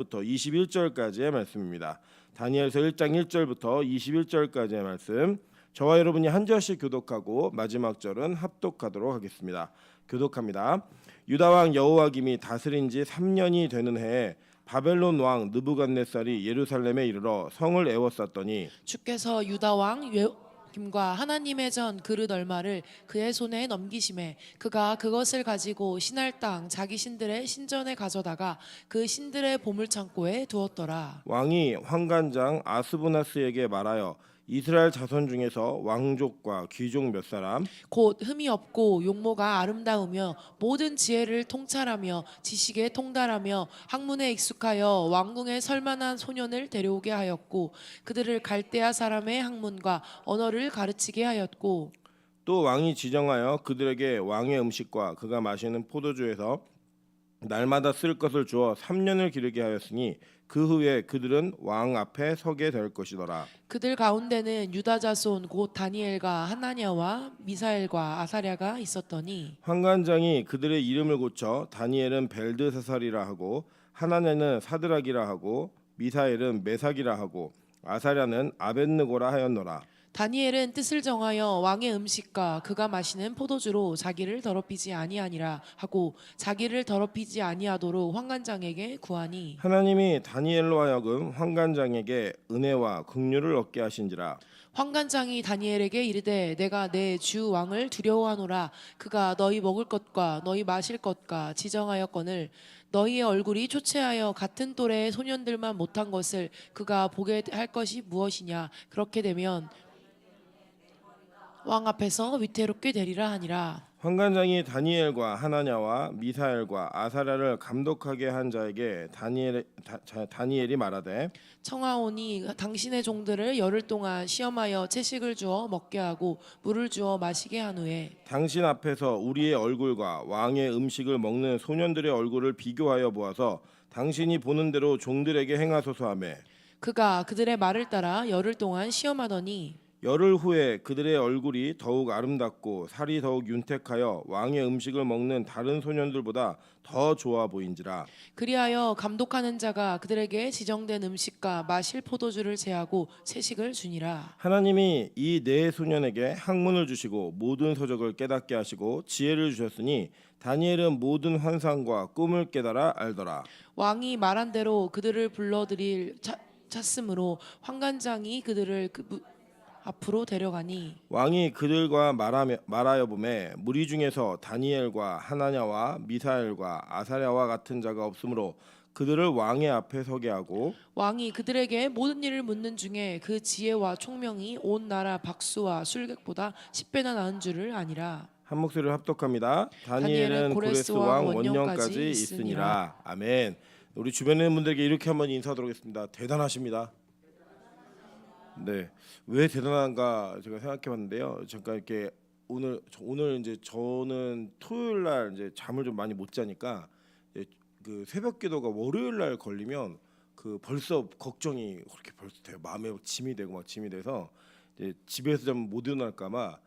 부터 21절까지의 말씀입니다. 다니엘서 1장 1절부터 21절까지의 말씀. 저와 여러분이 한 절씩 교독하고 마지막 절은 합독하도록 하겠습니다. 교독합니다. 유다 왕 여호와김이 다스린 지 3년이 되는 해에 바벨론 왕 느부갓네살이 예루살렘에 이르러 성을 에워쌌더니 주께서 유다 왕 요김과 하나님의 전 그릇 얼마를 그의 손에 넘기심에 그가 그것을 가지고 신할 땅 자기 신들의 신전에 가져다가 그 신들의 보물 창고에 두었더라. 왕이 환관장 아스부나스에게 말하여 이스라엘 자손 중에서 왕족과 귀족 몇 사람 곧 흠이 없고 용모가 아름다우며 모든 지혜를 통찰하며 지식에 통달하며 학문에 익숙하여 왕궁에 설만한 소년을 데려오게 하였고 그들을 갈대아 사람의 학문과 언어를 가르치게 하였고 또 왕이 지정하여 그들에게 왕의 음식과 그가 마시는 포도주에서 날마다 쓸 것을 주어 3년을 기르게 하였으니 그 후에 그들은 왕 앞에 서게 될 것이더라. 그들 가운데는 유다 자손 곧 다니엘과 하나냐와 미사엘과 아사랴가 있었더니 환관장이 그들의 이름을 고쳐 다니엘은 벨드사살이라 하고 하나냐는 사드락이라 하고 미사엘은 메삭이라 하고 아사랴는 아벳느고라 하였노라. 다니엘은 뜻을 정하여 왕의 음식과 그가 마시는 포도주로 자기를 더럽히지 아니하니라 하고 자기를 더럽히지 아니하도록 환관장에게 구하니 하나님이 다니엘로 하여금 환관장에게 은혜와 긍휼을 얻게 하신지라. 환관장이 다니엘에게 이르되 내가 내 주 왕을 두려워하노라 그가 너희 먹을 것과 너희 마실 것과 지정하였거늘 너희의 얼굴이 초췌하여 같은 또래의 소년들만 못한 것을 그가 보게 할 것이 무엇이냐 그렇게 되면 왕 앞에서 위태롭게 되리라 하니라. 환관장이 다니엘과 하나냐와 미사엘과 아사랴를 감독하게 한 자에게 다니엘이 말하되 청하오니 당신의 종들을 열흘 동안 시험하여 채식을 주어 먹게 하고 물을 주어 마시게 한 후에 당신 앞에서 우리의 얼굴과 왕의 음식을 먹는 소년들의 얼굴을 비교하여 보아서 당신이 보는 대로 종들에게 행하소서 하매 그가 그들의 말을 따라 열흘 동안 시험하더니 열흘 후에 그들의 얼굴이 더욱 아름답고 살이 더욱 윤택하여 왕의 음식을 먹는 다른 소년들보다 더 좋아 보인지라. 그리하여 감독하는 자가 그들에게 지정된 음식과 마실 포도주를 제하고 채식을 주니라. 하나님이 이 네 소년에게 학문을 주시고 모든 서적을 깨닫게 하시고 지혜를 주셨으니 다니엘은 모든 환상과 꿈을 깨달아 알더라. 왕이 말한 대로 그들을 불러들일 찼으므로 환관장이 그들을 앞으로 데려가니 왕이 그들과 말하여 보매 무리 중에서 다니엘과 하나냐와 미사엘과 아사랴와 같은 자가 없으므로 그들을 왕의 앞에 서게 하고 왕이 그들에게 모든 일을 묻는 중에 그 지혜와 총명이 온 나라 박수와 술객보다 10배나 나은 줄을 아니라. 한 목소리를 합독합니다. 다니엘은 고레스 왕 원년까지 있으니라. 아멘. 우리 주변에 있는 분들에게 이렇게 한번 인사드리겠습니다. 대단하십니다. 네, 왜 대단한가 제가 생각해봤는데요. 잠깐 이렇게 오늘 이제 저는 토요일 날 이제 잠을 좀 많이 못 자니까 이제 그 새벽기도가 월요일 날 걸리면 그 벌써 걱정이 그렇게 벌써 돼요. 마음에 짐이 되고 막 짐이 돼서 이제 집에서 좀 못 일어날까봐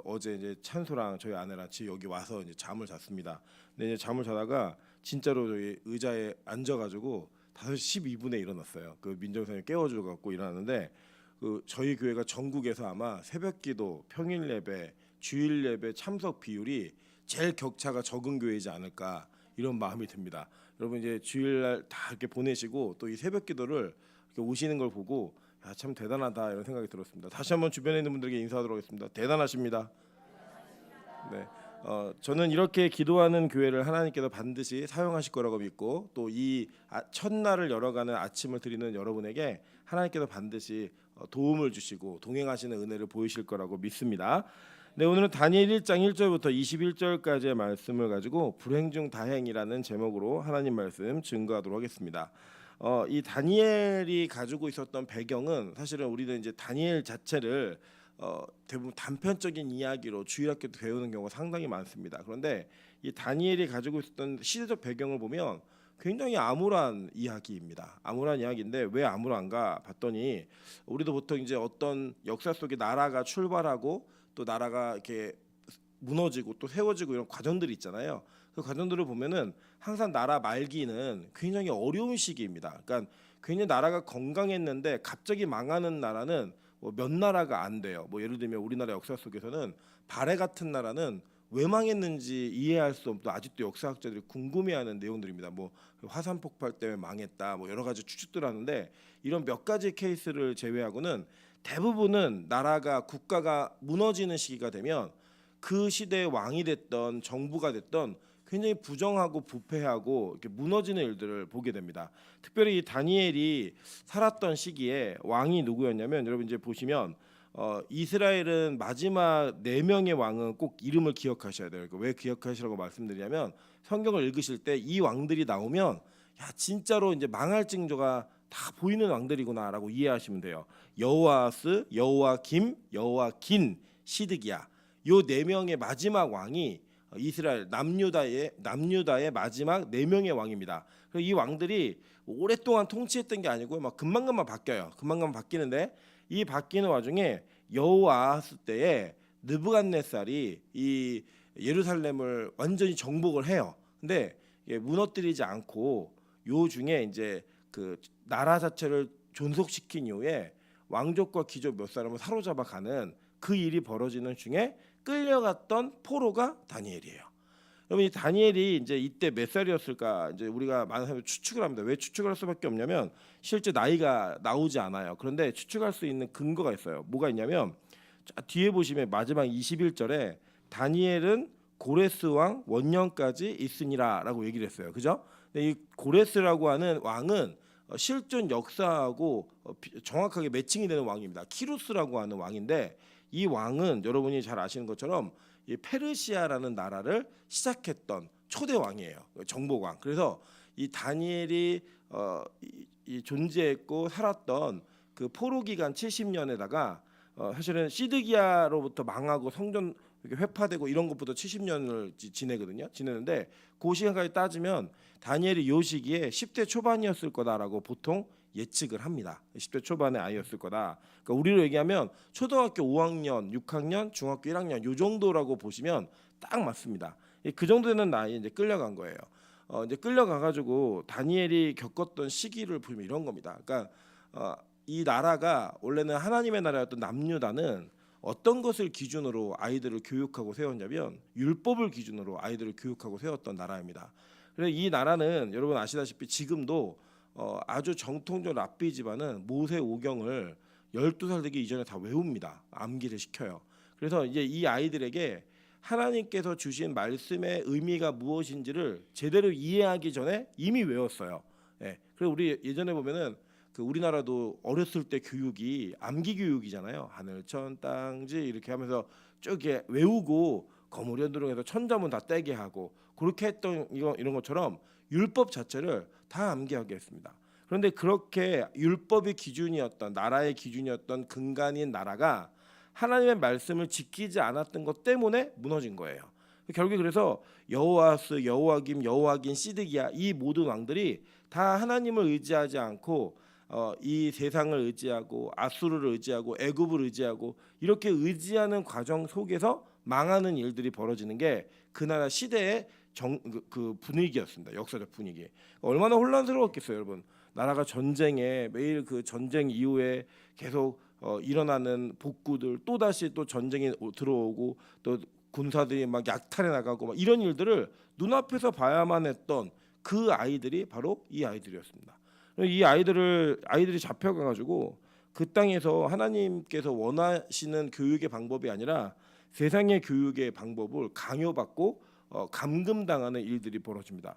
어제 이제 찬소랑 저희 아내랑 여기 와서 이제 잠을 잤습니다. 근데 이제 잠을 자다가 진짜로 저희 의자에 앉아가지고 5시 12분에 일어났어요. 그 민정선생님 깨워줘 갖고 일어났는데 그 저희 교회가 전국에서 아마 새벽기도, 평일 예배, 주일 예배 참석 비율이 제일 격차가 적은 교회이지 않을까 이런 마음이 듭니다. 여러분 이제 주일날 다 이렇게 보내시고 또 이 새벽기도를 이렇게 오시는 걸 보고 야, 참 대단하다 이런 생각이 들었습니다. 다시 한번 주변에 있는 분들에게 인사하도록 하겠습니다. 대단하십니다. 네. 저는 이렇게 기도하는 교회를 하나님께서 반드시 사용하실 거라고 믿고 또 이 첫날을 열어가는 아침을 드리는 여러분에게 하나님께서 반드시 도움을 주시고 동행하시는 은혜를 보이실 거라고 믿습니다. 네, 오늘은 다니엘 1장 1절부터 21절까지의 말씀을 가지고 불행 중 다행이라는 제목으로 하나님 말씀 증거하도록 하겠습니다. 이 다니엘이 가지고 있었던 배경은 사실은 우리는 이제 다니엘 자체를 대부분 단편적인 이야기로 주일학교 때 배우는 경우가 상당히 많습니다. 그런데 이 다니엘이 가지고 있었던 시대적 배경을 보면 굉장히 암울한 이야기입니다. 암울한 이야기인데 왜 암울한가 봤더니 우리도 보통 이제 어떤 역사 속에 나라가 출발하고 또 나라가 이렇게 무너지고 또 세워지고 이런 과정들이 있잖아요. 그 과정들을 보면은 항상 나라 말기는 굉장히 어려운 시기입니다. 그러니까 괜히 나라가 건강했는데 갑자기 망하는 나라는 뭐 몇 나라가 안 돼요. 뭐 예를 들면 우리나라 역사 속에서는 발해 같은 나라는 왜 망했는지 이해할 수 없도 아직도 역사학자들이 궁금해하는 내용들입니다. 뭐 화산 폭발 때문에 망했다, 뭐 여러 가지 추측들 하는데 이런 몇 가지 케이스를 제외하고는 대부분은 나라가 국가가 무너지는 시기가 되면 그 시대의 왕이 됐던 정부가 됐던 굉장히 부정하고 부패하고 이렇게 무너지는 일들을 보게 됩니다. 특별히 이 다니엘이 살았던 시기에 왕이 누구였냐면 여러분 이제 보시면 이스라엘은 마지막 4명의 왕은 꼭 이름을 기억하셔야 돼요. 그러니까 왜 기억하시라고 말씀드리냐면 성경을 읽으실 때 이 왕들이 나오면 야 진짜로 이제 망할 징조가 다 보이는 왕들이구나라고 이해하시면 돼요. 여호아스, 여호아김, 여호아긴, 시드기야. 요 4명의 마지막 왕이 이스라엘 남유다의 마지막 4명의 왕입니다. 그래서 이 왕들이 오랫동안 통치했던 게 아니고 막 금방금방 바뀌어요. 금방금방 바뀌는데 이 바뀌는 와중에 여호아하스 때에 느부갓네살이 이 예루살렘을 완전히 정복을 해요. 근데 무너뜨리지 않고 요 중에 이제 그 나라 자체를 존속시킨 이후에 왕족과 귀족 몇 사람을 사로잡아 가는 그 일이 벌어지는 중에 끌려갔던 포로가 다니엘이에요. 여러분 이 다니엘이 이제 이때 몇 살이었을까? 이제 우리가 많은 사람들이 추측을 합니다. 왜 추측을 할 수밖에 없냐면 실제 나이가 나오지 않아요. 그런데 추측할 수 있는 근거가 있어요. 뭐가 있냐면 뒤에 보시면 마지막 21절에 다니엘은 고레스 왕 원년까지 있으니라라고 얘기를 했어요. 그죠? 근데 이 고레스라고 하는 왕은 실존 역사하고 정확하게 매칭이 되는 왕입니다. 키루스라고 하는 왕인데 이 왕은 여러분이 잘 아시는 것처럼 이 페르시아라는 나라를 시작했던 초대 왕이에요. 정복 왕. 그래서 이 다니엘이 이 존재했고 살았던 그 포로 기간 70년에다가 사실은 시드기야로부터 망하고 성전 이렇게 회파되고 이런 것부터 70년을 지내거든요. 지내는데 그 시간까지 따지면 다니엘이 요 시기에 10대 초반이었을 거다라고 보통 예측을 합니다. 10대 초반의 아이였을 거다. 그러니까 우리로 얘기하면 초등학교 5학년, 6학년, 중학교 1학년 요 정도라고 보시면 딱 맞습니다. 그 정도 되는 나이에 이제 끌려간 거예요. 이제 끌려가 가지고 다니엘이 겪었던 시기를 보면 이런 겁니다. 그러니까 이 나라가 원래는 하나님의 나라였던 남유다는 어떤 것을 기준으로 아이들을 교육하고 세웠냐면 율법을 기준으로 아이들을 교육하고 세웠던 나라입니다. 그래서 이 나라는 여러분 아시다시피 지금도 아주 정통적 랍비 집안은 모세 오경을 12살 되기 이전에 다 외웁니다. 암기를 시켜요. 그래서 이제 이 아이들에게 하나님께서 주신 말씀의 의미가 무엇인지를 제대로 이해하기 전에 이미 외웠어요. 예. 그리고 우리 예전에 보면은 그 우리나라도 어렸을 때 교육이 암기 교육이잖아요. 하늘 천 땅지 이렇게 하면서 쭉 이렇게 외우고 거무련두릉에서 천자문 다 떼게 하고 그렇게 했던 이런 것처럼 율법 자체를 다 암기하게 했습니다. 그런데 그렇게 율법의 기준이었던 나라의 기준이었던 근간인 나라가 하나님의 말씀을 지키지 않았던 것 때문에 무너진 거예요. 결국에 그래서 여호아스, 여호아김, 여호아긴, 시드기야 이 모든 왕들이 다 하나님을 의지하지 않고 이 세상을 의지하고 아수르를 의지하고 애굽을 의지하고 이렇게 의지하는 과정 속에서 망하는 일들이 벌어지는 게 그 나라 시대의 그 분위기였습니다. 역사적 분위기. 얼마나 혼란스러웠겠어요, 여러분. 나라가 전쟁에 매일 그 전쟁 이후에 계속 일어나는 복구들 또 다시 또 전쟁이 들어오고 또 군사들이 막 약탈해 나가고 막 이런 일들을 눈앞에서 봐야만 했던 그 아이들이 바로 이 아이들이었습니다. 이 아이들이 잡혀가 가지고 그 땅에서 하나님께서 원하시는 교육의 방법이 아니라 세상의 교육의 방법을 강요받고 감금당하는 일들이 벌어집니다.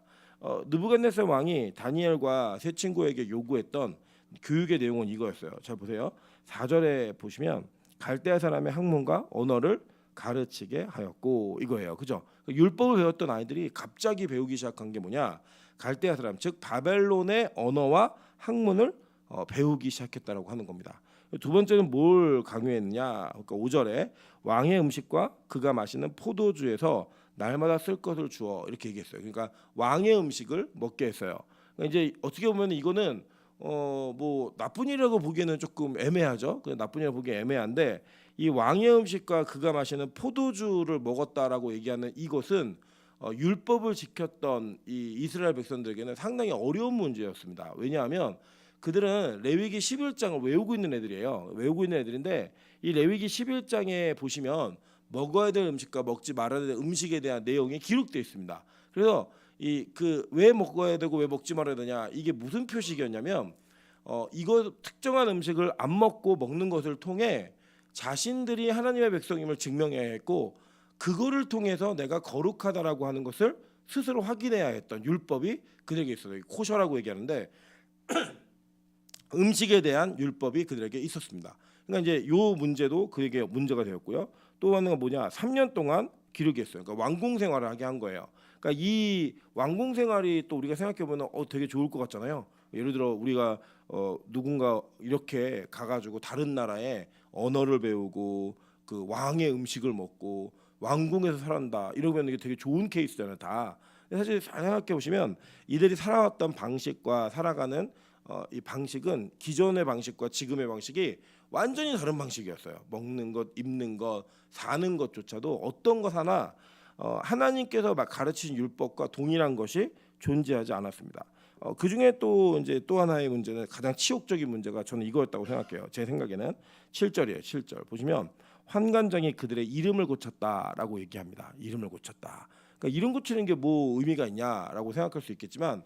느부갓네살 왕이 다니엘과 세 친구에게 요구했던 교육의 내용은 이거였어요. 잘 보세요. 4절에 보시면 갈대아 사람의 학문과 언어를 가르치게 하였고 이거예요. 그죠? 율법을 배웠던 아이들이 갑자기 배우기 시작한 게 뭐냐? 갈대아 사람 즉 바벨론의 언어와 학문을 배우기 시작했다라고 하는 겁니다. 두 번째는 뭘 강요했느냐? 그러니까 5절에 왕의 음식과 그가 마시는 포도주에서 날마다 쓸 것을 주어 이렇게 얘기했어요. 그러니까 왕의 음식을 먹게 했어요. 그러니까 이제 어떻게 보면 이거는 뭐 나쁜 일이라고 보기에는 조금 애매하죠. 나쁜 일이라고 보기 애매한데 이 왕의 음식과 그가 마시는 포도주를 먹었다라고 얘기하는 이것은 율법을 지켰던 이 이스라엘 백성들에게는 상당히 어려운 문제였습니다. 왜냐하면 그들은 레위기 11장을 외우고 있는 애들이에요. 외우고 있는 애들인데 이 레위기 11장에 보시면 먹어야 될 음식과 먹지 말아야 될 음식에 대한 내용이 기록되어 있습니다. 그래서 이 그 왜 먹어야 되고 왜 먹지 말아야 되냐, 이게 무슨 표식이었냐면 이거 특정한 음식을 안 먹고 먹는 것을 통해 자신들이 하나님의 백성임을 증명해야 했고, 그거를 통해서 내가 거룩하다라고 하는 것을 스스로 확인해야 했던 율법이 그들에게 있어요. 코셔라고 얘기하는데 음식에 대한 율법이 그들에게 있었습니다. 그러니까 이제 요 문제도 그에게 문제가 되었고요. 또 하나가 뭐냐, 3년 동안 기르겠어요. 그러니까 왕궁 생활을 하게 한 거예요. 그러니까 이 왕궁 생활이 또 우리가 생각해 보면 되게 좋을 것 같잖아요. 예를 들어 우리가 누군가 이렇게 가가지고 다른 나라의 언어를 배우고 그 왕의 음식을 먹고 왕궁에서 살았다, 이러면 이게 되게 좋은 케이스잖아요, 다. 사실 생각해 보시면 이들이 살아왔던 방식과 살아가는 이 방식은 기존의 방식과 지금의 방식이 완전히 다른 방식이었어요. 먹는 것, 입는 것, 사는 것조차도 어떤 것 하나 하나님께서 막 가르치신 율법과 동일한 것이 존재하지 않았습니다. 그 중에 또 이제 또 하나의 문제는, 가장 치욕적인 문제가 저는 이거였다고 생각해요. 제 생각에는 7절이에요. 7절 보시면 환관장이 그들의 이름을 고쳤다라고 얘기합니다. 이름을 고쳤다. 그러니까 이름 고치는 게 뭐 의미가 있냐라고 생각할 수 있겠지만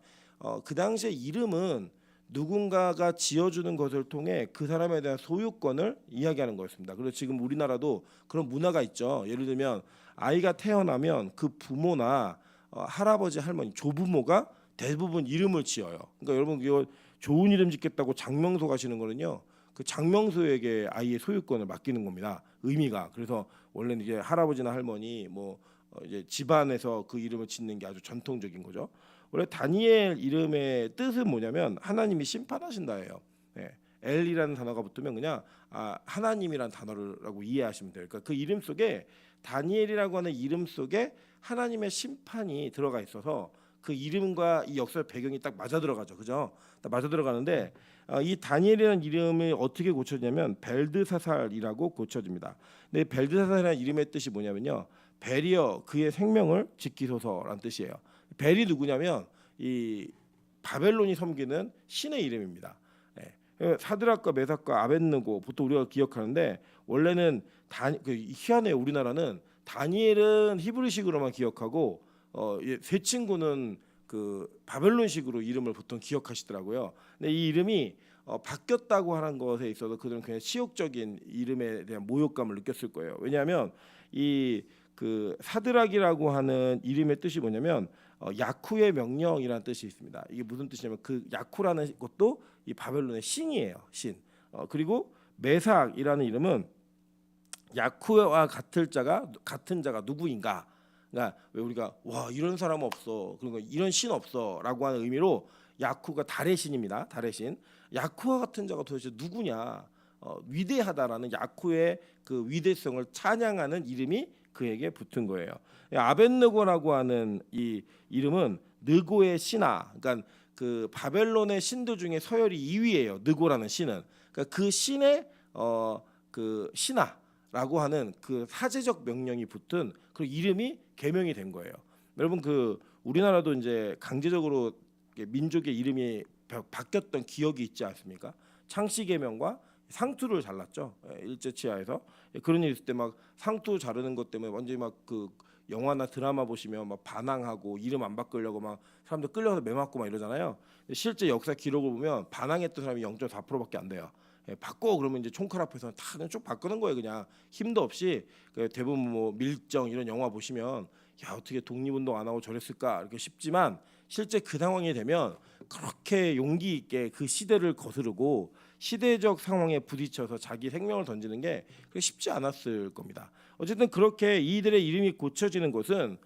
그 당시에 이름은 누군가가 지어주는 것을 통해 그 사람에 대한 소유권을 이야기하는 거였습니다. 그래서 지금 우리나라도 그런 문화가 있죠. 예를 들면 아이가 태어나면 그 부모나 할아버지, 할머니, 조부모가 대부분 이름을 지어요. 그러니까 여러분 이거 좋은 이름 짓겠다고 장명소 가시는 거는요, 그 장명소에게 아이의 소유권을 맡기는 겁니다. 의미가. 그래서 원래는 이제 할아버지나 할머니 뭐 이제 집안에서 그 이름을 짓는 게 아주 전통적인 거죠. 원래 다니엘 이름의 뜻은 뭐냐면 하나님이 심판하신다예요. 네. 엘이라는 단어가 붙으면 그냥 하나님이라는 단어라고 이해하시면 돼요. 그러니까 그 이름 속에, 다니엘이라고 하는 이름 속에 하나님의 심판이 들어가 있어서 그 이름과 이 역사 배경이 딱 맞아 들어가죠, 그죠? 딱 맞아 들어가는데 이 다니엘이라는 이름이 어떻게 고쳐지냐면 벨드사살이라고 고쳐집니다. 근데 벨드사살이라는 이름의 뜻이 뭐냐면요, 벨이여 그의 생명을 지키소서라는 뜻이에요. 벨이 누구냐면 이 바벨론이 섬기는 신의 이름입니다. 사드락과 메삭과 아벳느고 보통 우리가 기억하는데 원래는 희한해요. 우리나라는 다니엘은 히브리식으로만 기억하고 세 친구는 그 바벨론식으로 이름을 보통 기억하시더라고요. 근데 이 이름이 바뀌었다고 하는 것에 있어서 그들은 그냥 치욕적인 이름에 대한 모욕감을 느꼈을 거예요. 왜냐하면 이 그 사드락이라고 하는 이름의 뜻이 뭐냐면 야쿠의 명령이라는 뜻이 있습니다. 이게 무슨 뜻이냐면 그 야쿠라는 것도 이 바벨론의 신이에요. 신. 그리고 메삭이라는 이름은 야쿠와 같은 자가 누구인가. 그러니까 왜 우리가 와 이런 사람 없어, 그러니까 이런 신 없어라고 하는 의미로 야쿠가 달의 신입니다. 달의 신. 야쿠와 같은 자가 도대체 누구냐? 위대하다라는 야쿠의 그 위대성을 찬양하는 이름이 그에게 붙은 거예요. 아벳느고라고 하는 이 이름은 느고의 신하, 그러니까 그 바벨론의 신들 중에 서열이 2위예요. 느고라는 신은. 그러니까 그 신의 그 신하라고 하는 그 사제적 명령이 붙은 그 이름이 개명이 된 거예요. 여러분 그 우리나라도 이제 강제적으로 민족의 이름이 바뀌었던 기억이 있지 않습니까? 창씨 개명과 상투를 잘랐죠. 일제치하에서 그런 일 있을 때 막 상투 자르는 것 때문에 완전히 막 그 영화나 드라마 보시면 막 반항하고 이름 안 바꾸려고 막 사람들 끌려서 매 맞고 막 이러잖아요. 실제 역사 기록을 보면 반항했던 사람이 0.4%밖에 안 돼요. 바꿔 그러면 이제 총칼 앞에서 다 그냥 쭉 바꾸는 거예요. 그냥 힘도 없이. 대부분 뭐 밀정 이런 영화 보시면 야 어떻게 독립운동 안 하고 저랬을까 이렇게 싶지만 실제 그 상황이 되면 그렇게 용기 있게 그 시대를 거스르고 시대적 상황에 부딪혀서 자기 생명을 던지는 게 그렇게 쉽지 않았을 겁니다. 어쨌든 그렇게 이들의 이름이 고쳐지는 것은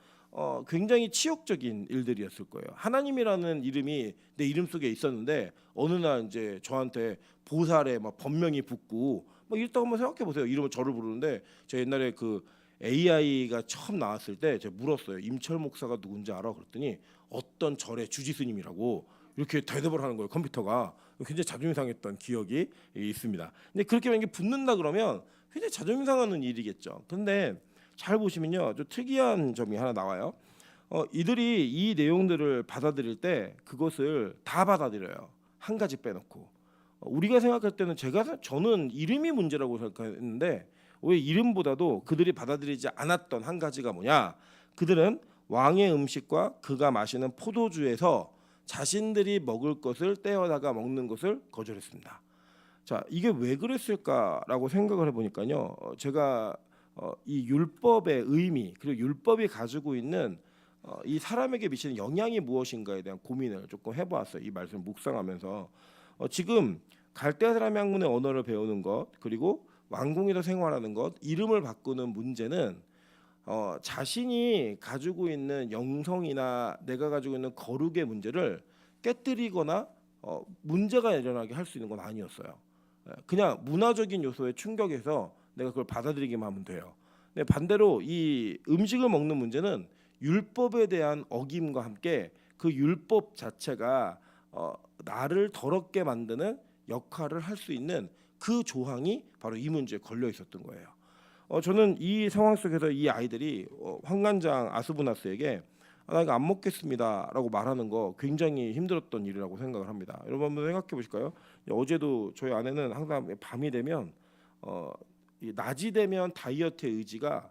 굉장히 치욕적인 일들이었을 거예요. 하나님이라는 이름이 내 이름 속에 있었는데 어느 날 이제 저한테 보살에 막 법명이 붙고 뭐 이랬다고 한번 생각해 보세요. 이름을 저를 부르는데 제가 옛날에 그 AI가 처음 나왔을 때 제가 물었어요. 임철 목사가 누군지 알아? 그랬더니 어떤 절의 주지스님이라고 이렇게 대답을 하는 거예요. 컴퓨터가. 굉장히 자존심 상했던 기억이 있습니다. 근데 그렇게 만약에 붙는다 그러면 굉장히 자존심 상하는 일이겠죠. 근데 잘 보시면요, 좀 특이한 점이 하나 나와요. 이들이 이 내용들을 받아들일 때 그것을 다 받아들여요. 한 가지 빼놓고. 우리가 생각할 때는 저는 이름이 문제라고 생각했는데 왜 이름보다도 그들이 받아들이지 않았던 한 가지가 뭐냐? 그들은 왕의 음식과 그가 마시는 포도주에서 자신들이 먹을 것을 떼어다가 먹는 것을 거절했습니다. 자, 이게 왜 그랬을까라고 생각을 해보니까요. 제가 이 율법의 의미 그리고 율법이 가지고 있는 이 사람에게 미치는 영향이 무엇인가에 대한 고민을 조금 해보았어요. 이 말씀을 묵상하면서 지금 갈대아 사람의 학문의 언어를 배우는 것 그리고 왕궁에서 생활하는 것 이름을 바꾸는 문제는 자신이 가지고 있는 영성이나 내가 가지고 있는 거룩의 문제를 깨뜨리거나 문제가 일어나게 할 수 있는 건 아니었어요. 그냥 문화적인 요소에 충격해서 내가 그걸 받아들이기만 하면 돼요. 근데 반대로 이 음식을 먹는 문제는 율법에 대한 어김과 함께 그 율법 자체가 나를 더럽게 만드는 역할을 할 수 있는 그 조항이 바로 이 문제에 걸려 있었던 거예요. 저는 이 상황 속에서 이 아이들이 환관장 아스부나스에게 나 이거 안 먹겠습니다라고 말하는 거 굉장히 힘들었던 일이라고 생각을 합니다. 여러분 한번 생각해 보실까요? 어제도 저희 아내는 항상 밤이 되면 이 낮이 되면 다이어트의 의지가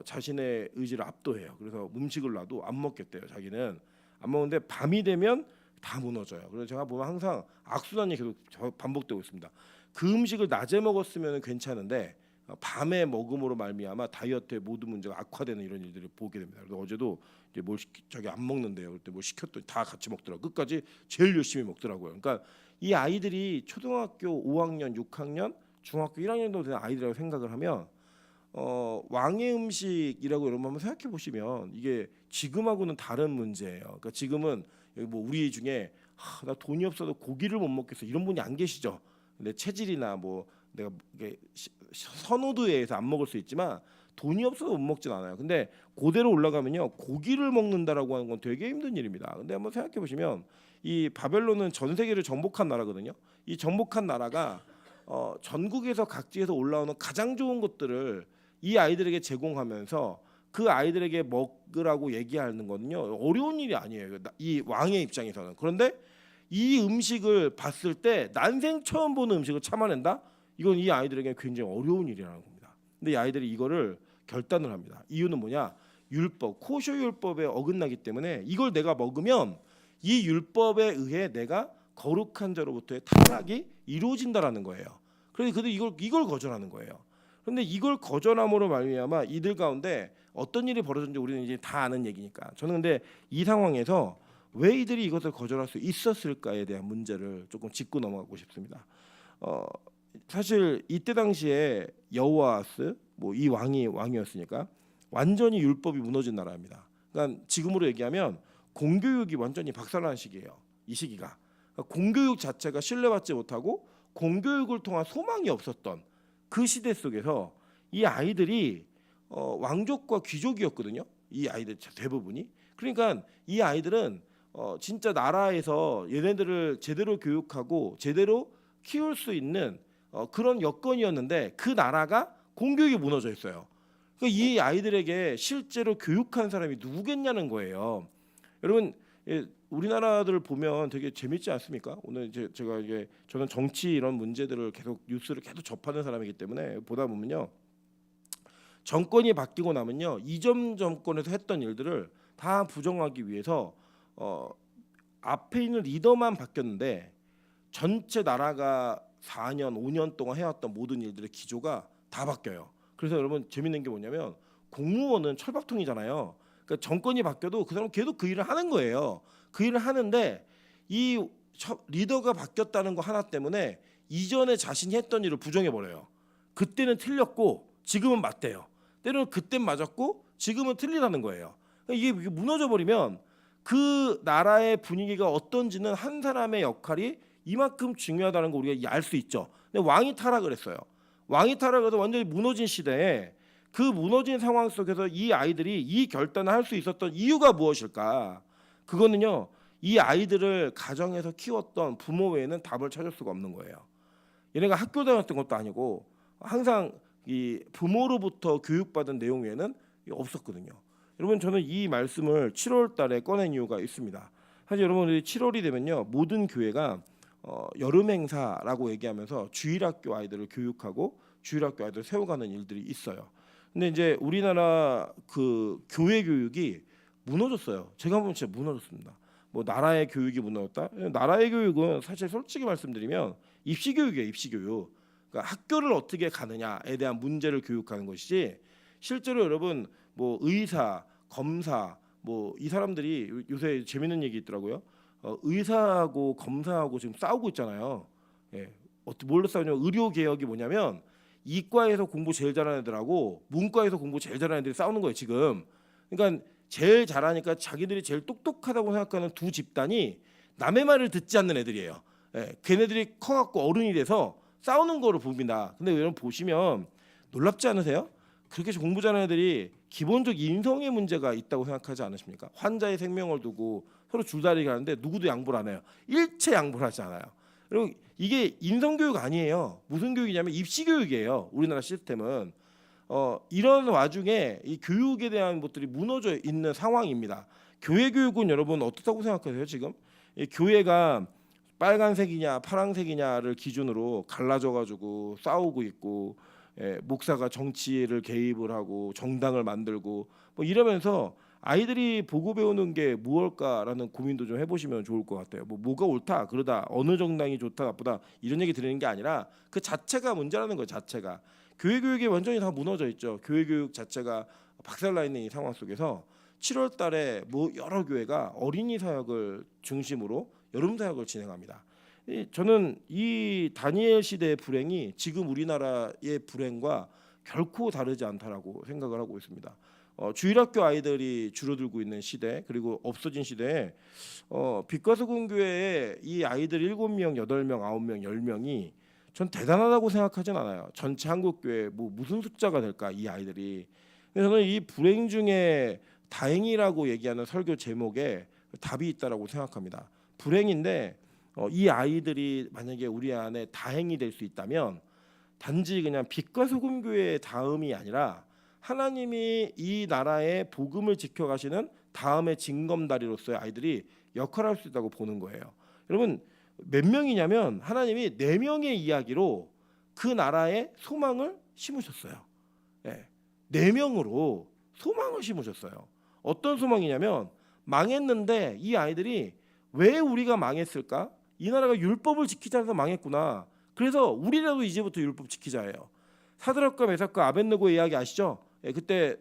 자신의 의지를 압도해요. 그래서 음식을 놔도 안 먹겠대요. 자기는 안 먹는데 밤이 되면 다 무너져요. 그래서 제가 보면 항상 악순환이 계속 반복되고 있습니다. 그 음식을 낮에 먹었으면 괜찮은데 밤에 먹음으로 말미암아 다이어트의 모든 문제가 악화되는 이런 일들을 보게 됩니다. 그래서 어제도 이제 자기 안 먹는데요. 그때 뭐 시켰더니 다 같이 먹더라고. 끝까지 제일 열심히 먹더라고요. 그러니까 이 아이들이 초등학교 5학년, 6학년, 중학교 1학년 정도 되는 아이들이라고 생각을 하면 왕의 음식이라고 여러분 한번 생각해 보시면 이게 지금하고는 다른 문제예요. 그러니까 지금은 여기 뭐 우리 중에 나 돈이 없어도 고기를 못 먹겠어 이런 분이 안 계시죠. 근데 체질이나 뭐 내가 선호도에 의해서 안 먹을 수 있지만 돈이 없어서 못 먹진 않아요. 근데 고대로 올라가면요 고기를 먹는다라고 하는 건 되게 힘든 일입니다. 근데 한번 생각해 보시면 이 바벨론은 전 세계를 정복한 나라거든요. 이 정복한 나라가 전국에서 각지에서 올라오는 가장 좋은 것들을 이 아이들에게 제공하면서 그 아이들에게 먹으라고 얘기하는 거는요 어려운 일이 아니에요. 이 왕의 입장에서는. 그런데 이 음식을 봤을 때 난생 처음 보는 음식을 참아낸다? 이건 이 아이들에게 굉장히 어려운 일이라는 겁니다. 근데 이 아이들이 이거를 결단을 합니다. 이유는 뭐냐? 율법, 코쇼 율법에 어긋나기 때문에 이걸 내가 먹으면 이 율법에 의해 내가 거룩한 자로부터의 타락이 이루어진다라는 거예요. 그래서 그들 이걸 거절하는 거예요. 그런데 이걸 거절함으로 말미암아 이들 가운데 어떤 일이 벌어졌는지 우리는 이제 다 아는 얘기니까. 저는 근데 이 상황에서 왜 이들이 이것을 거절할 수 있었을까에 대한 문제를 조금 짚고 넘어가고 싶습니다. 사실 이때 당시에 여호아스 뭐 이 왕이었으니까 완전히 율법이 무너진 나라입니다. 그러니까 지금으로 얘기하면 공교육이 완전히 박살난 시기예요. 이 시기가 그러니까 공교육 자체가 신뢰받지 못하고 공교육을 통한 소망이 없었던 그 시대 속에서 이 아이들이 왕족과 귀족이었거든요. 이 아이들 대부분이. 그러니까 이 아이들은 진짜 나라에서 얘네들을 제대로 교육하고 제대로 키울 수 있는 그런 여건이었는데 그 나라가 공교육이 무너져 있어요. 그러니까 이 아이들에게 실제로 교육한 사람이 누구겠냐는 거예요. 여러분 우리나라들을 보면 되게 재밌지 않습니까? 오늘 제가 이게 저는 정치 이런 문제들을 계속 뉴스를 계속 접하는 사람이기 때문에 보다 보면요 정권이 바뀌고 나면요 이전 정권에서 했던 일들을 다 부정하기 위해서 앞에 있는 리더만 바뀌었는데 전체 나라가 4년, 5년 동안 해왔던 모든 일들의 기조가 다 바뀌어요. 그래서 여러분 재밌는 게 뭐냐면 공무원은 철밥통이잖아요. 그러니까 정권이 바뀌어도 그 사람은 계속 그 일을 하는 거예요. 그 일을 하는데 이 리더가 바뀌었다는 거 하나 때문에 이전에 자신이 했던 일을 부정해 버려요. 그때는 틀렸고 지금은 맞대요. 때로는 그땐 맞았고 지금은 틀리다는 거예요. 그러니까 이게 무너져 버리면 그 나라의 분위기가 어떤지는 한 사람의 역할이 이만큼 중요하다는 거 우리가 알 수 있죠. 근데 왕이 타락을 했어요. 왕이 타락해서 완전히 무너진 시대에 그 무너진 상황 속에서 이 아이들이 이 결단을 할 수 있었던 이유가 무엇일까? 그거는요. 이 아이들을 가정에서 키웠던 부모 외에는 답을 찾을 수가 없는 거예요. 얘네가 학교 다녔던 것도 아니고 항상 이 부모로부터 교육받은 내용 외에는 없었거든요. 여러분 저는 이 말씀을 7월 달에 꺼낸 이유가 있습니다. 사실 여러분들이 7월이 되면요 모든 교회가 여름 행사라고 얘기하면서 주일학교 아이들을 교육하고 주일학교 아이들을 세워가는 일들이 있어요. 근데 이제 우리나라 그 교회 교육이 무너졌어요. 제가 보면 진짜 무너졌습니다. 뭐 나라의 교육이 무너졌다? 나라의 교육은 사실 솔직히 말씀드리면 입시 교육이에요. 입시 교육. 그러니까 학교를 어떻게 가느냐에 대한 문제를 교육하는 것이지 실제로 여러분 뭐 의사, 검사 뭐 이 사람들이 요새 재밌는 얘기 있더라고요. 의사하고 검사하고 지금 싸우고 있잖아요. 예. 뭘로 싸우냐면 의료 개혁이 뭐냐면 이과에서 공부 제일 잘하는 애들하고 문과에서 공부 제일 잘하는 애들이 싸우는 거예요 지금. 그러니까 제일 잘하니까 자기들이 제일 똑똑하다고 생각하는 두 집단이 남의 말을 듣지 않는 애들이에요. 예. 걔네들이 커갖고 어른이 돼서 싸우는 거를 봅니다. 근데 여러분 보시면 놀랍지 않으세요? 그렇게 공부 잘하는 애들이 기본적 인성의 문제가 있다고 생각하지 않으십니까? 환자의 생명을 두고 서로 줄다리기 하는데 누구도 양보를 안 해요. 일체 양보를 하지 않아요. 그리고 이게 인성교육 아니에요. 무슨 교육이냐면 입시교육이에요. 우리나라 시스템은 이런 와중에 이 교육에 대한 것들이 무너져 있는 상황입니다. 교회 교육은 여러분 어떻다고 생각하세요? 지금 이 교회가 빨간색이냐 파란색이냐를 기준으로 갈라져가지고 싸우고 있고 목사가 정치를 개입을 하고 정당을 만들고 뭐 이러면서 아이들이 보고 배우는 게 무엇일까라는 고민도 좀 해보시면 좋을 것 같아요. 뭐가 옳다 그러다 어느 정당이 좋다 나쁘다 이런 얘기 드리는 게 아니라 그 자체가 문제라는 거예요. 자체가 교회 교육이 완전히 다 무너져 있죠. 교회 교육 자체가 박살나 있는 이 상황 속에서 7월 달에 뭐 여러 교회가 어린이 사역을 중심으로 여름 사역을 진행합니다. 저는 이 다니엘 시대의 불행이 지금 우리나라의 불행과 결코 다르지 않다라고 생각을 하고 있습니다. 주일학교 아이들이 줄어들고 있는 시대 그리고 없어진 시대에 빛과 소금 교회에 이 아이들 7명, 8명, 9명, 10명이 전 대단하다고 생각하진 않아요. 전체 한국 교회 뭐 무슨 숫자가 될까 이 아이들이. 그래서 저는 이 불행 중에 다행이라고 얘기하는 설교 제목에 답이 있다라고 생각합니다. 불행인데 이 아이들이 만약에 우리 안에 다행이 될 수 있다면 단지 그냥 빛과 소금 교회의 다음이 아니라 하나님이 이 나라의 복음을 지켜가시는 다음의 징검다리로서의 아이들이 역할을 할 수 있다고 보는 거예요. 여러분 몇 명이냐면 하나님이 4명의 이야기로 그 나라에 소망을 심으셨어요. 4명으로 소망을 심으셨어요. 어떤 소망이냐면 망했는데 이 아이들이 왜 우리가 망했을까? 이 나라가 율법을 지키지 않아서 망했구나. 그래서 우리라도 이제부터 율법 지키자예요. 사드락과 메삭과 아벳느고의 이야기 아시죠? 그때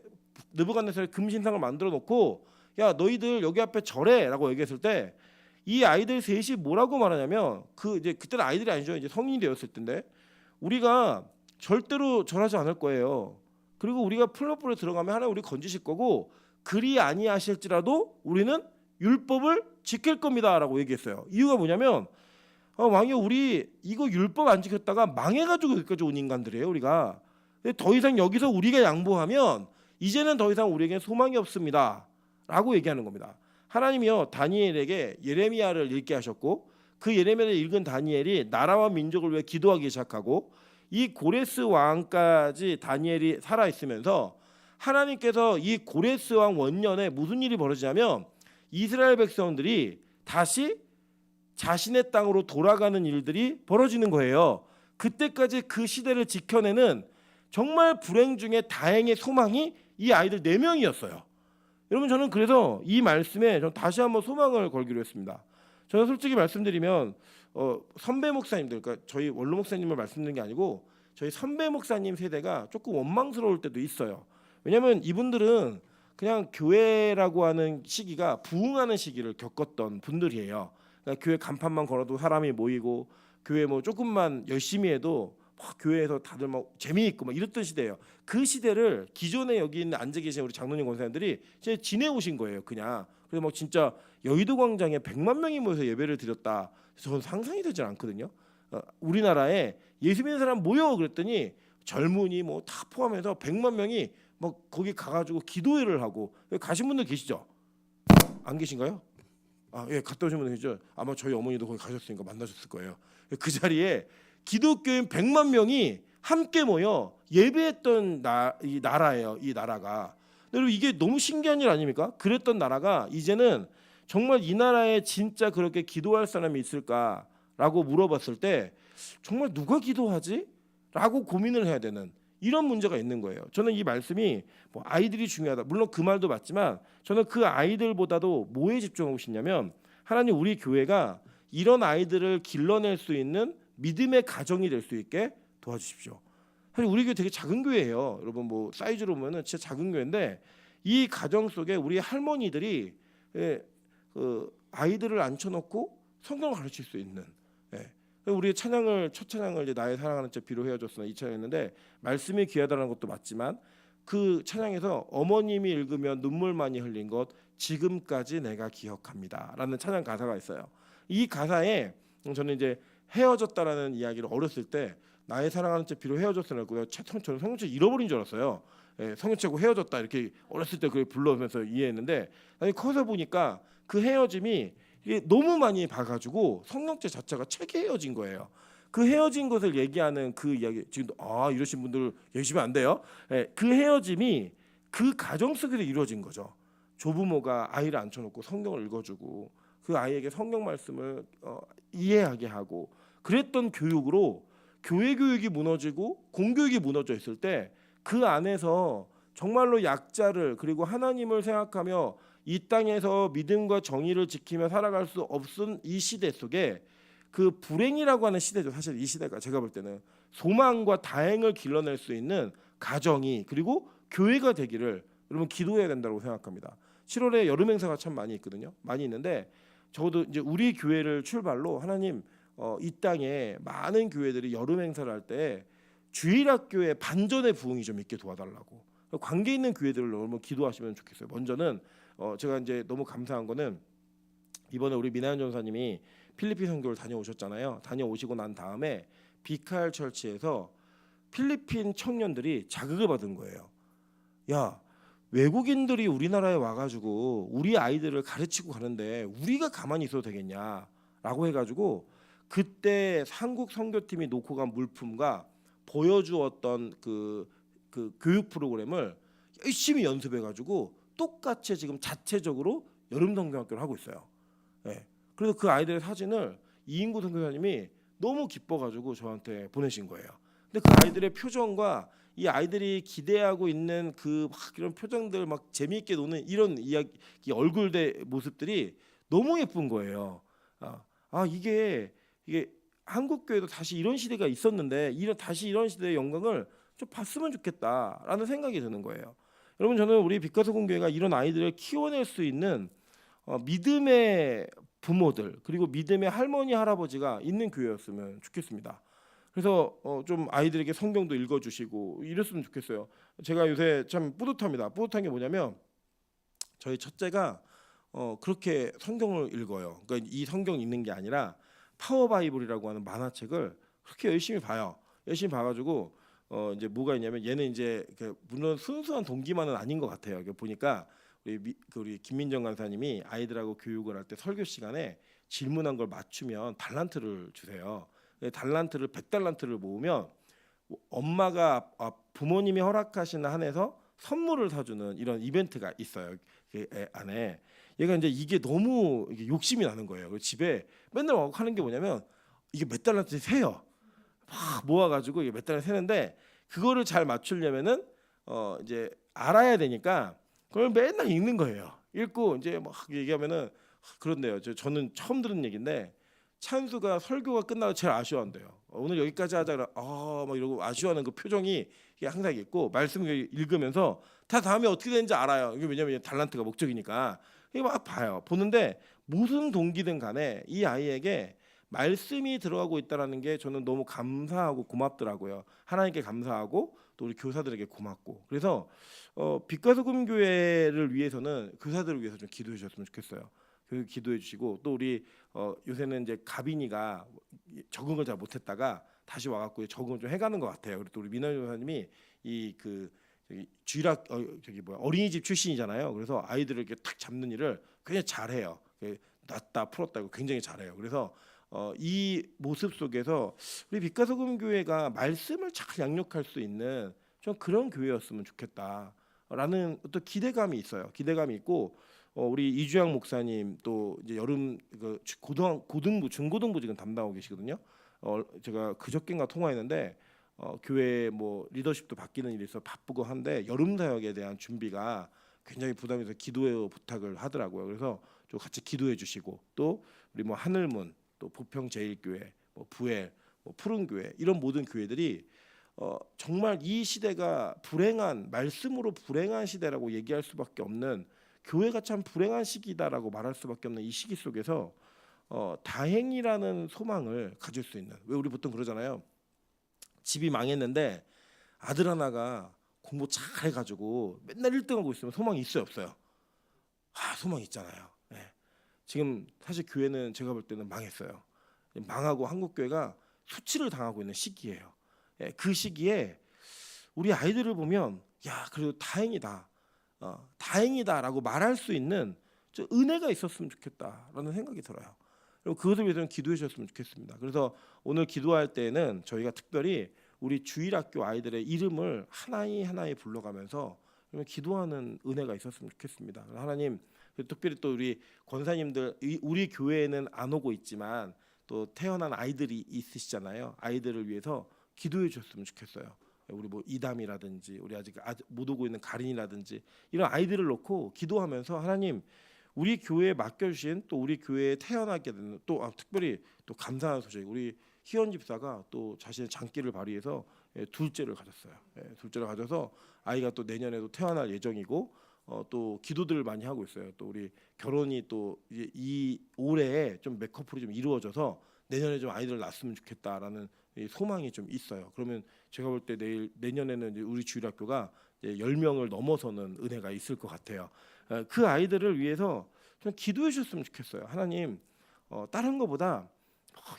느부갓네살이 금신상을 만들어 놓고 야 너희들 여기 앞에 절해라고 얘기했을 때 이 아이들 셋이 뭐라고 말하냐면 이제 그때는 아이들이 아니죠. 이제 성인이 되었을 텐데 우리가 절대로 절하지 않을 거예요. 그리고 우리가 플랫폼에 들어가면 하나님 우리 건지실 거고 그리 아니하실지라도 우리는 율법을 지킬 겁니다라고 얘기했어요. 이유가 뭐냐면 왕이 우리 이거 율법 안 지켰다가 망해가지고 여기까지 온 인간들이에요. 우리가 더 이상 여기서 우리가 양보하면 이제는 더 이상 우리에게 소망이 없습니다라고 얘기하는 겁니다. 하나님이요 다니엘에게 예레미야를 읽게 하셨고 그 예레미야를 읽은 다니엘이 나라와 민족을 위해 기도하기 시작하고 이 고레스 왕까지 다니엘이 살아 있으면서 하나님께서 이 고레스 왕 원년에 무슨 일이 벌어지냐면 이스라엘 백성들이 다시 자신의 땅으로 돌아가는 일들이 벌어지는 거예요. 그때까지 그 시대를 지켜내는 정말 불행 중에 다행의 소망이 이 아이들 4명이었어요. 여러분 저는 그래서 이 말씀에 전 다시 한번 소망을 걸기로 했습니다. 저는 솔직히 말씀드리면 선배 목사님들 그러니까 저희 원로 목사님을 말씀드리는 게 아니고 저희 선배 목사님 세대가 조금 원망스러울 때도 있어요. 왜냐하면 이분들은 그냥 교회라고 하는 시기가 부흥하는 시기를 겪었던 분들이에요. 그러니까 교회 간판만 걸어도 사람이 모이고 교회 뭐 조금만 열심히 해도 막 교회에서 다들 막 재미있고 막 이랬던 시대예요. 그 시대를 기존에 여기 있는 앉아 계신 우리 장로님 권사님들이 지내오신 거예요. 그냥 그래서 막 진짜 여의도 광장에 100만 명이 모여서 예배를 드렸다. 저는 상상이 되질 않거든요. 우리나라에 예수 믿는 사람 모여 그랬더니 젊은이 뭐 다 포함해서 100만 명이 막 거기 가가지고 기도회를 하고 가신 분들 계시죠? 안 계신가요? 예, 갔다 오신 분들 계시죠? 아마 저희 어머니도 거기 가셨으니까 만나셨을 거예요. 그 자리에 기독교인 100만 명이 함께 모여 예배했던 이 나라예요. 이 나라가. 여러분 이게 너무 신기한 일 아닙니까? 그랬던 나라가 이제는 정말 이 나라에 진짜 그렇게 기도할 사람이 있을까라고 물어봤을 때 정말 누가 기도하지? 라고 고민을 해야 되는 이런 문제가 있는 거예요. 저는 이 말씀이 뭐 아이들이 중요하다. 물론 그 말도 맞지만 저는 그 아이들보다도 뭐에 집중하고 싶냐면 하나님 우리 교회가 이런 아이들을 길러낼 수 있는 믿음의 가정이 될 수 있게 도와주십시오. 사실 우리 교회 되게 작은 교회예요. 여러분 뭐 사이즈로 보면은 진짜 작은 교회인데 이 가정 속에 우리 할머니들이 그 아이들을 앉혀놓고 성경을 가르칠 수 있는 우리 찬양을 첫 찬양을 이제 나의 사랑하는 자 비로 헤어졌으나 이 찬양했는데 말씀이 귀하다는 것도 맞지만 그 찬양에서 어머님이 읽으면 눈물 많이 흘린 것 지금까지 내가 기억합니다라는 찬양 가사가 있어요. 이 가사에 저는 이제 헤어졌다라는 이야기를 어렸을 때 나의 사랑하는 자 비로 헤어졌으나고요. 저는 성경책 잃어버린 줄 알았어요. 성경책고 헤어졌다 이렇게 어렸을 때 그걸 불러면서 이해했는데 아니 커서 보니까 그 헤어짐이 이게 너무 많이 봐가지고 성경책 자체가 책에 헤어진 거예요. 그 헤어진 것을 얘기하는 그 이야기 지금도 이러신 분들 계시면 안 돼요. 그 헤어짐이 그 가정 속에서 이루어진 거죠. 조부모가 아이를 앉혀놓고 성경을 읽어주고 그 아이에게 성경 말씀을 이해하게 하고 그랬던 교육으로 교회 교육이 무너지고 공교육이 무너져 있을 때 그 안에서 정말로 약자를 그리고 하나님을 생각하며 이 땅에서 믿음과 정의를 지키며 살아갈 수 없은 이 시대 속에 그 불행이라고 하는 시대죠. 사실 이 시대가 제가 볼 때는 소망과 다행을 길러낼 수 있는 가정이 그리고 교회가 되기를 여러분 기도해야 된다고 생각합니다. 7월에 여름 행사가 참 많이 있거든요. 많이 있는데 적어도 이제 우리 교회를 출발로 하나님 이 땅에 많은 교회들이 여름 행사를 할 때 주일학교의 반전의 부흥이 좀 있게 도와달라고 관계 있는 교회들을 너무 기도하시면 좋겠어요. 먼저는 제가 이제 너무 감사한 거는 이번에 우리 민하연 전사님이 필리핀 선교를 다녀오셨잖아요. 다녀오시고 난 다음에 비칼 철치에서 필리핀 청년들이 자극을 받은 거예요. 야, 외국인들이 우리나라에 와가지고 우리 아이들을 가르치고 가는데 우리가 가만히 있어도 되겠냐라고 해가지고 그때 한국 선교팀이 놓고 간 물품과 보여주었던 그 교육 프로그램을 열심히 연습해가지고 똑같이 지금 자체적으로 여름 성경학교를 하고 있어요. 그래서 그 아이들의 사진을 이인구 선교사님이 너무 기뻐가지고 저한테 보내신 거예요. 근데 그 아이들의 표정과 이 아이들이 기대하고 있는 그 막 이런 표정들 막 재미있게 노는 이런 이야기 얼굴의 모습들이 너무 예쁜 거예요. 이게 한국 교회도 다시 이런 시대가 있었는데 다시 이런 시대의 영광을 좀 봤으면 좋겠다라는 생각이 드는 거예요. 여러분 저는 우리 빛가서 공교회가 이런 아이들을 키워낼 수 있는 믿음의 부모들 그리고 믿음의 할머니 할아버지가 있는 교회였으면 좋겠습니다. 그래서 좀 아이들에게 성경도 읽어주시고 이랬으면 좋겠어요. 제가 요새 참 뿌듯합니다. 뿌듯한 게 뭐냐면 저희 첫째가 그렇게 성경을 읽어요. 그러니까 이 성경 읽는 게 아니라 파워 바이블이라고 하는 만화책을 그렇게 열심히 봐요. 열심히 봐가지고 이제 뭐가 있냐면 얘는 이제 물론 순수한 동기만은 아닌 것 같아요. 보니까 우리 김민정 강사님이 아이들하고 교육을 할 때 설교 시간에 질문한 걸 맞추면 달란트를 주세요. 달란트를 100달란트를 모으면 엄마가 부모님이 허락하신 한에서 선물을 사주는 이런 이벤트가 있어요. 안에 얘가 이제 이게 너무 욕심이 나는 거예요. 집에 맨날 와서 하는 게 뭐냐면 이게 몇 달란트 세요. 막 모아가지고 이게 몇 달란트 세는데 그거를 잘 맞추려면은 이제 알아야 되니까 그걸 맨날 읽는 거예요. 읽고 이제 막 얘기하면은 그런데요. 저는 처음 들은 얘기인데 찬수가 설교가 끝나고 제일 아쉬워한대요. 오늘 여기까지 하자. 막 이러고 아쉬워하는 그 표정이 항상 있고 말씀을 읽으면서 다 다음에 어떻게 되는지 알아요. 이게 왜냐면 달란트가 목적이니까. 이게 막 봐요. 보는데 무슨 동기든 간에 이 아이에게 말씀이 들어가고 있다라는 게 저는 너무 감사하고 고맙더라고요. 하나님께 감사하고 또 우리 교사들에게 고맙고. 그래서 빛과 소금 교회를 위해서는 교사들을 위해서 좀 기도해 주셨으면 좋겠어요. 기도해 주시고 또 우리 요새는 이제 가빈이가 적응을 잘 못했다가 다시 와갖고 적응을 좀 해가는 것 같아요. 그리고 또 우리 민원 교사님이 주일학 어린이집 출신이잖아요. 그래서 아이들을 이렇게 탁 잡는 일을 굉장히 잘해요. 놨다 풀었다 고 굉장히 잘해요. 그래서 이 모습 속에서 우리 빛과 소금 교회가 말씀을 잘 양육할 수 있는 좀 그런 교회였으면 좋겠다. 라는 어떤 기대감이 있어요. 기대감이 있고 우리 이주양 목사님 또 이제 여름 그 고등부 중고등부 지금 담당하고 계시거든요. 제가 그저께인가 통화했는데 교회 뭐 리더십도 바뀌는 일이 있어 바쁘고 한데 여름 사역에 대한 준비가 굉장히 부담돼서 기도의 부탁을 하더라고요. 그래서 좀 같이 기도해 주시고 또 우리 뭐 하늘문 또 부평제일교회 뭐 부엘 뭐 푸른교회 이런 모든 교회들이 정말 이 시대가 불행한 말씀으로 불행한 시대라고 얘기할 수밖에 없는 교회가 참 불행한 시기다라고 말할 수밖에 없는 이 시기 속에서 다행이라는 소망을 가질 수 있는 왜 우리 보통 그러잖아요. 집이 망했는데 아들 하나가 공부 잘 해가지고 맨날 1등하고 있으면 소망이 있어요 없어요? 소망 있잖아요. 네. 지금 사실 교회는 제가 볼 때는 망했어요. 망하고 한국 교회가 수치를 당하고 있는 시기예요. 그 시기에 우리 아이들을 보면 야 그래도 다행이다, 다행이다라고 말할 수 있는 저 은혜가 있었으면 좋겠다라는 생각이 들어요. 그리고 그것을 위해서는 기도해 주셨으면 좋겠습니다. 그래서 오늘 기도할 때는 저희가 특별히 우리 주일학교 아이들의 이름을 하나하나 불러가면서 기도하는 은혜가 있었으면 좋겠습니다. 하나님 특별히 또 우리 권사님들 우리 교회에는 안 오고 있지만 또 태어난 아이들이 있으시잖아요. 아이들을 위해서 기도해 주셨으면 좋겠어요. 우리 뭐 이담이라든지 우리 아직 못 오고 있는 가린이라든지 이런 아이들을 놓고 기도하면서 하나님 우리 교회에 맡겨주신 또 우리 교회에 태어나게 되는 또 특별히 또 감사한 소식 우리 희원 집사가 또 자신의 장기를 발휘해서 둘째를 가졌어요. 둘째를 가져서 아이가 또 내년에도 태어날 예정이고 또 기도들을 많이 하고 있어요. 또 우리 결혼이 또 이 올해에 좀 맥커플이 좀 이루어져서 내년에 좀 아이들을 낳았으면 좋겠다라는 소망이 좀 있어요. 그러면 제가 볼 때 내년에는 이제 우리 주일학교가 이제 10명을 넘어서는 은혜가 있을 것 같아요. 그 아이들을 위해서 좀 기도해 주셨으면 좋겠어요. 하나님 다른 거보다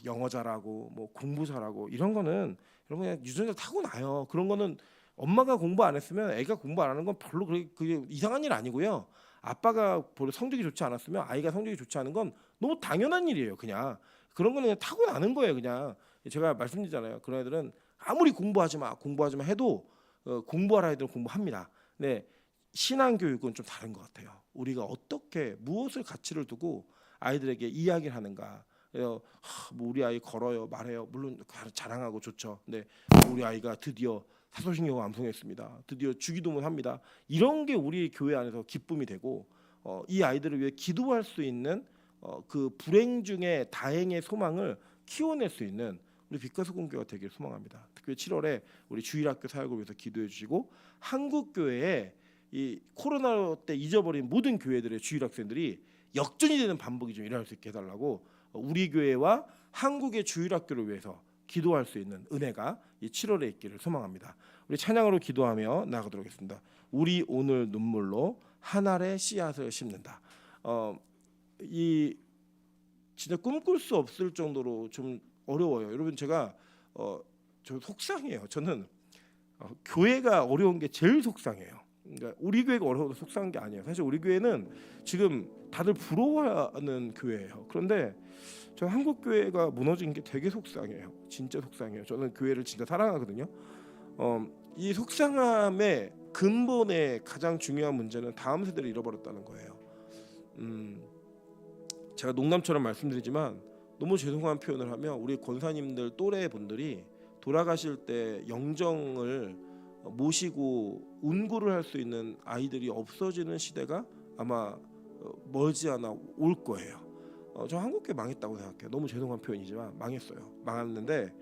영어 잘하고 뭐 공부 잘하고 이런 거는 여러분 그냥 유전자 타고나요. 그런 거는 엄마가 공부 안 했으면 애가 공부 안 하는 건 별로 그게 이상한 일 아니고요. 아빠가 별로 성적이 좋지 않았으면 아이가 성적이 좋지 않은 건 너무 당연한 일이에요. 그냥 그런 거는 그냥 타고나는 거예요. 그냥 제가 말씀드리잖아요. 그런 애들은 아무리 공부하지 마 해도 공부하라 애들은 공부합니다. 네, 신앙 교육은 좀 다른 것 같아요. 우리가 어떻게 무엇을 가치를 두고 아이들에게 이야기를 하는가. 뭐 우리 아이 걸어요, 말해요. 물론 자랑하고 좋죠. 근데 우리 아이가 드디어 사소신경을 암송했습니다. 드디어 주기도문 합니다. 이런 게 우리 교회 안에서 기쁨이 되고 이 아이들을 위해 기도할 수 있는 그 불행 중에 다행의 소망을 키워낼 수 있는 우리 빛과 소금교회가 되길 소망합니다. 특히 7월에 우리 주일학교 사역을 위해서 기도해 주시고 한국 교회에 이 코로나 때 잊어버린 모든 교회들의 주일학생들이 역전이 되는 반복이 좀 일어날 수 있게 해달라고 우리 교회와 한국의 주일학교를 위해서 기도할 수 있는 은혜가 이 7월에 있기를 소망합니다. 우리 찬양으로 기도하며 나아가도록 하겠습니다. 우리 오늘 눈물로 한 알의 씨앗을 심는다. 이 진짜 꿈꿀 수 없을 정도로 좀 어려워요. 여러분 제가 저 속상해요. 저는 교회가 어려운 게 제일 속상해요. 그러니까 우리 교회가 어려워서 속상한 게 아니에요. 사실 우리 교회는 지금 다들 부러워하는 교회예요. 그런데 저 한국 교회가 무너진 게 되게 속상해요. 진짜 속상해요. 저는 교회를 진짜 사랑하거든요. 이 속상함의 근본의 가장 중요한 문제는 다음 세대를 잃어버렸다는 거예요. 제가 농담처럼 말씀드리지만 너무 죄송한 표현을 하면 우리 권사님들 또래 분들이 돌아가실 때 영정을 모시고 운구를 할 수 있는 아이들이 없어지는 시대가 아마 머지않아 올 거예요. 저 한국교회 망했다고 생각해요. 너무 죄송한 표현이지만 망했어요. 망했는데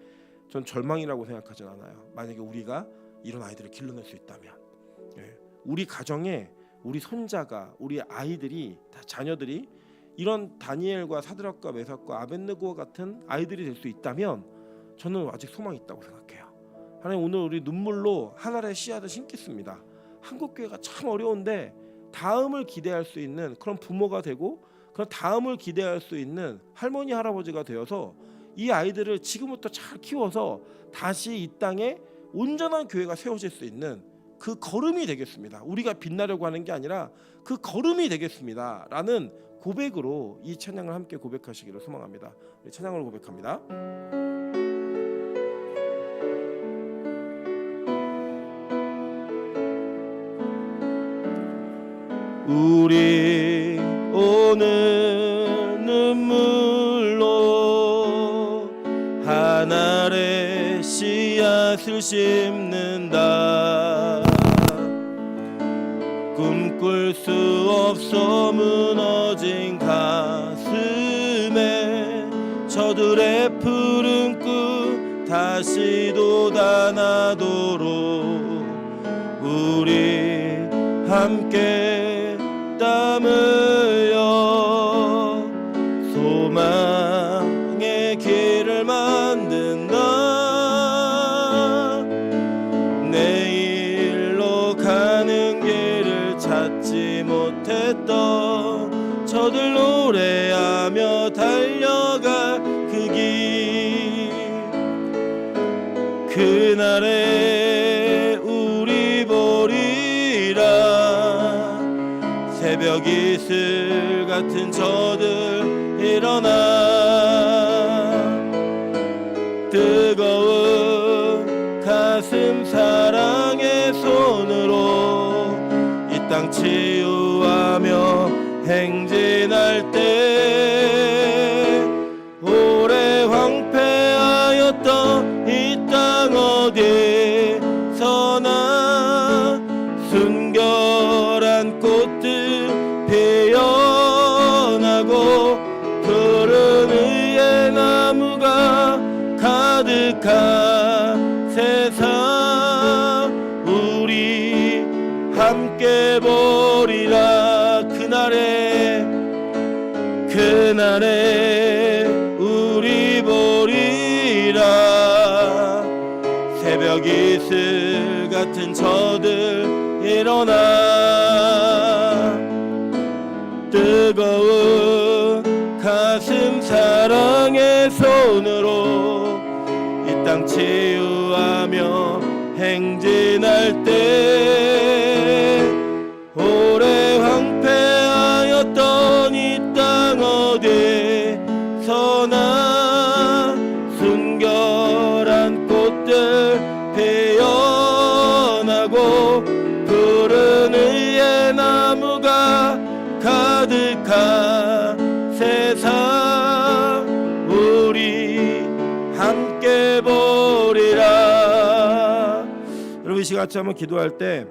전 절망이라고 생각하진 않아요. 만약에 우리가 이런 아이들을 길러낼 수 있다면, 우리 가정에 우리 손자가 우리 아이들이 다 자녀들이 이런 다니엘과 사드락과 메삭과 아벳느고와 같은 아이들이 될 수 있다면 저는 아직 소망이 있다고 생각해요. 하나님 오늘 우리 눈물로 하나의 씨앗을 심겠습니다. 한국교회가 참 어려운데 다음을 기대할 수 있는 그런 부모가 되고 그런 다음을 기대할 수 있는 할머니 할아버지가 되어서 이 아이들을 지금부터 잘 키워서 다시 이 땅에 온전한 교회가 세워질 수 있는 그 걸음이 되겠습니다. 우리가 빛나려고 하는 게 아니라 그 걸음이 되겠습니다 라는 고백으로 이 찬양을 함께 고백하시기를 소망합니다. 우리 찬양으로 고백합니다. 우리 오늘 눈물로 하늘에 씨앗을 심는다. 꿈꿀 수 없어 무너진 가슴에 저들의 푸른 꿈 다시 돋아나도록 우리 함께 땀 흘려 소망의 길을 만든다. 내일로 가는 길을 찾지 못했던 저들 노래하며 달려갈 그 길, 그날에 우리 보리라. 새벽 이슬 같은 저들 일어나 뜨거운 가슴 사랑의 손으로 이 땅 치유하며 행진할 때 오래 황폐하였던 이 땅 어디서나 순결한 꽃들 피어나고 푸른 의의 나무가 가득한 세상 우리 함께 보리라. 그날에 우리 보리라. 새벽 이슬 같은 저들 일어나 뜨거운 가슴 사랑의 손으로 이 땅 치유하며 행진할 때 오래 황폐하였던 이 땅 어디서나 순결한 꽃들 피어나고 푸른 의의 나무가 가득한 세상 우리 함께 보리라. 여러분 이 시간 같이 한번 기도할 때